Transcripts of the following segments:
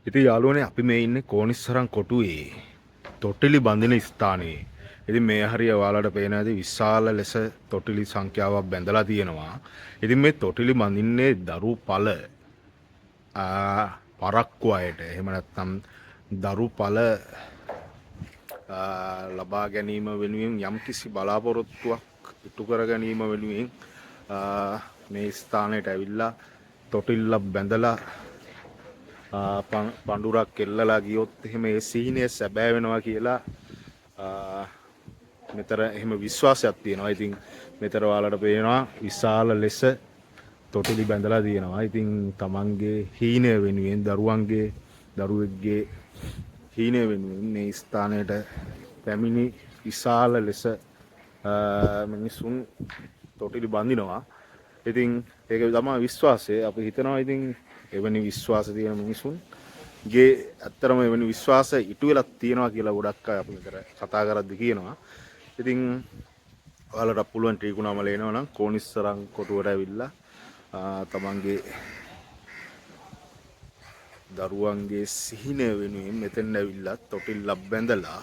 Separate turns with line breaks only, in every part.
ඉතින් යාළුවනේ අපි මේ ඉන්නේ කෝනිස්සරන් කොටුවේ තොටිලි බඳින ස්ථානයේ. ඉතින් මේ හරිය ඔයාලට පේන ඇති විශාල ලෙස තොටිලි සංඛ්‍යාවක් බැඳලා තියෙනවා. ඉතින් මේ තොටිලි බඳින්නේ දරු පළ පරක්කු අයට. එහෙම නැත්නම් දරු පළ ලබා ගැනීම වෙනුවෙන් යම්කිසි බලාපොරොත්තුවක් ඉටු කර ගැනීම වෙනුවෙන් මේ ස්ථානයට ඇවිල්ලා තොටිල්ලක් බැඳලා පඳුරක් කෙල්ලලා ගියොත් එහෙම ඒ සීනය සැබෑ වෙනවා කියලා මෙතර එහෙම විශ්වාසයක් තියෙනවා. ඉතින් මෙතර ඔයාලට පේනවා විශාල ලෙස තොටිලි බැඳලා තියෙනවා. ඉතින් තමන්ගේ හීනය වෙනුවෙන් දරුවෙක්ගේ හීනය වෙනුවෙන් මේ ස්ථානයට පැමිණි විශාල ලෙස මිනිසුන් තොටිලි බඳිනවා. ඉතින් ඒක තමයි විශ්වාසය. අපි හිතනවා ඉතින් එවැනි විශ්වාස තියෙන මිනිසුන්ගේ ඇත්තරම එවැනි විශ්වාස ඉටු වෙලා තියෙනවා කියලා ගොඩක් අය අපි මෙතන කතා කරද්දි කියනවා. ඉතින් ඔයාලට පුළුවන් ත්‍රිකුණාමල එනවා නම් කෝනිස්සරන් කොටුවට ඇවිල්ලා තමන්ගේ දරුවන්ගේ සිහිනය වෙනුවෙන් මෙතෙන් ඇවිල්ලා තොටිල්ලක් බැඳලා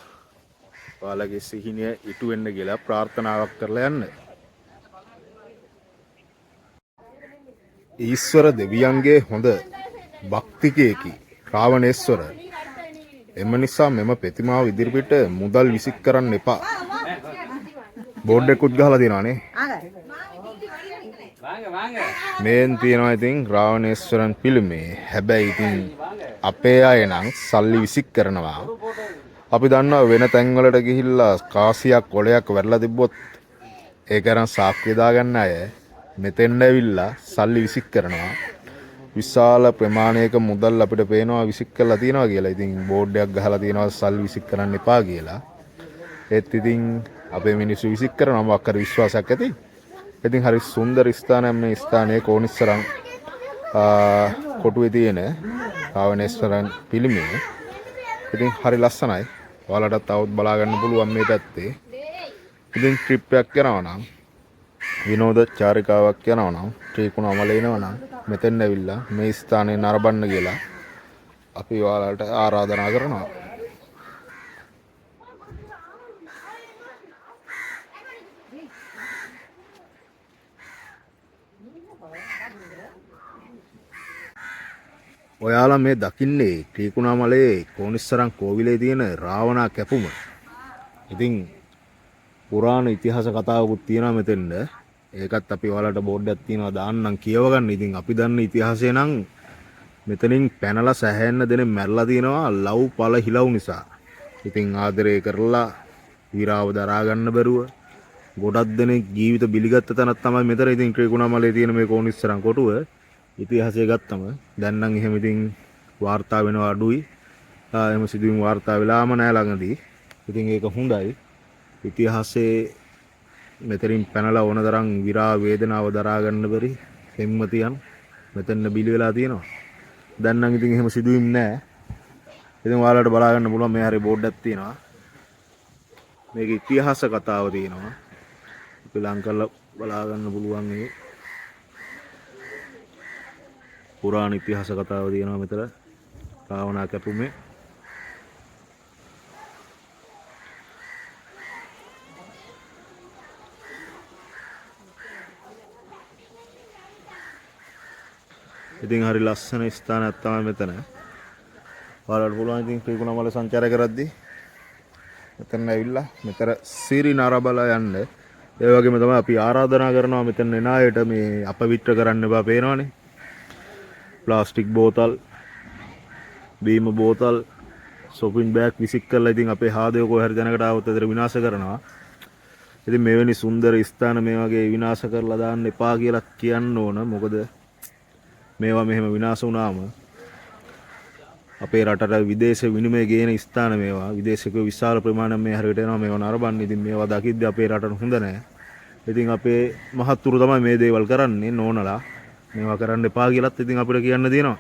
ඔයාලගේ සිහිනය ඉටු වෙන්න කියලා ප්‍රාර්ථනාවක් කරලා යන්න. ඊශ්වර දෙවියන්ගේ හොඳ භක්තිකයෙකි රාවණේශ්වර. එම නිසා මෙම ප්‍රතිමාව ඉදිරිපිට මුදල් විසික් කරන්න එපා. බෝඩ් එකකුත් ගහලා තියෙනවානේ. මේන් තියෙනවා ඉතින් රාවණේශ්වරන් පිළිමේ. හැබැයි ඉතින් අපේ අය නම් සල්ලි විසික් කරනවා. අපි දන්නවා වෙන තැන්වලට ගිහිල්ලා කාසියක් කොලයක් වැරලා තිබ්බොත් ඒක අරන් සාක්කුවේ දාගන්න අය මෙතෙන්ට ඇවිල්ලා සල්ලි විසික් කරනවා. විශාල ප්‍රමාණයක මුදල් අපිට පේනවා විසික් කරලා තියෙනවා කියලා. ඉතින් බෝඩ් එකක් ගහලා තියෙනවා සල්ලි විසික් කරන්න එපා කියලා. ඒත් ඉතින් අපේ මිනිස්සු විසික් කරනවා මොකක් හරි විශ්වාසයක් ඇති. ඉතින් හරි සුන්දර ස්ථානයක් මේ ස්ථානයේ කෝනිස්සරන් කොටුවේ තියෙන රාවණේශ්වරන් පිළිමය. ඉතින් හරි ලස්සනයි. ඔයාලටත් આવුත් බලා ගන්න පුළුවන් මේ පැත්තේ. ඉතින් ට්‍රිප් එකක් යනවා නම් විනෝද චාරිකාවක් යනවා නම් ත්‍රිකුණාමල එනවා නම් මෙතෙන් ඇවිල්ලා මේ ස්ථානයේ නරඹන්න කියලා අපි ඔයාලට ආරාධනා කරනවා. ඔයාලා මේ දකින්නේ ත්‍රිකුණාමලයේ කෝනිස්සරන් කෝවිලේ තියෙන රාවණා කැපුම. ඉතින් පුරාණ ඉතිහාස කතාවකුත් තියෙනවා මෙතෙන්ද. ඒකත් අපි ඔයාලට බෝඩ් එකක් තියෙනවා දාන්නම් කියව ගන්න. ඉතින් අපි දන්න ඉතිහාසය නම් මෙතනින් පැනලා සැහැන්න දෙනෙක් මැරලා තියෙනවා ලව් පළ හිලව් නිසා. ඉතින් ආදරය කරලා විරාව දරා ගන්න බැරුව ගොඩක් දෙනෙක් ජීවිත බිලිගත්ත තැනක් තමයි මෙතන. ඉතින් ත්‍රිකුණාමලයේ තියෙන මේ කෝනිස්සරන් කොටුව ඉතිහාසය ගත්තම දැන් නම් එහෙම ඉතින් වාර්තා වෙනවා අඩුයි. එහෙම සිදුවීම් වාර්තා වෙලාම නැහැ ළඟදී. ඉතින් ඒක හොඳයි. ඉතිහාසයේ මෙතරින් පැනලා ඕන තරම් විරා වේදනාව දරා ගන්න බැරි පෙම්වතියන් මෙතන බිලි වෙලා තියෙනවා. දැන් නම් ඉතින් එහෙම සිදුවීම් නැහැ. ඉතින් ඔයාලට බලා ගන්න පුළුවන් මේ හරිය බෝඩ් එකක් තියෙනවා. මේක ඉතිහාස කතාව තියෙනවා. අපි ලං කරලා බලා ගන්න පුළුවන් මේ පුරාණ ඉතිහාස කතාව තියෙනවා මෙතන රාවණා කැපුමේ. ඉතින් හරි ලස්සන ස්ථානයක් තමයි මෙතන. ඔයාලට පුළුවන් ඉතින් ත්‍රිකුණාමල සංචාරය කරද්දී මෙතන ඇවිල්ලා මෙතන සිරි නරබලා යන්න. ඒ වගේම තමයි අපි ආරාධනා කරනවා මෙතන එන අයට මේ අපවිත්‍ර කරන්න එපා පේනවනේ. ප්ලාස්ටික් බෝතල්, බීම බෝතල්, shopping bag විසික් කරලා ඉතින් අපේ හාදේ කොහේ හරි දැනකට ආවොත් ඒතර විනාශ කරනවා. ඉතින් මෙවැනි සුන්දර ස්ථාන මේ වගේ විනාශ කරලා දාන්න එපා කියලා කියන්න ඕන. මොකද මේවා මෙහෙම විනාශ වුණාම අපේ රටට විදේශ විනිමය ගේන ස්ථාන මේවා. විදේශිකයෝ විශාල ප්‍රමාණයක් මේ හරියට එනවා මේවා නරඹන්න. ඉතින් මේවා දකිද්දී අපේ රටට හොඳ නැහැ. ඉතින් අපේ මහත්තුරු තමයි මේ දේවල් කරන්නේ නෝනලා. මේවා කරන්න එපා කියලාත් ඉතින් අපිට කියන්න තියෙනවා.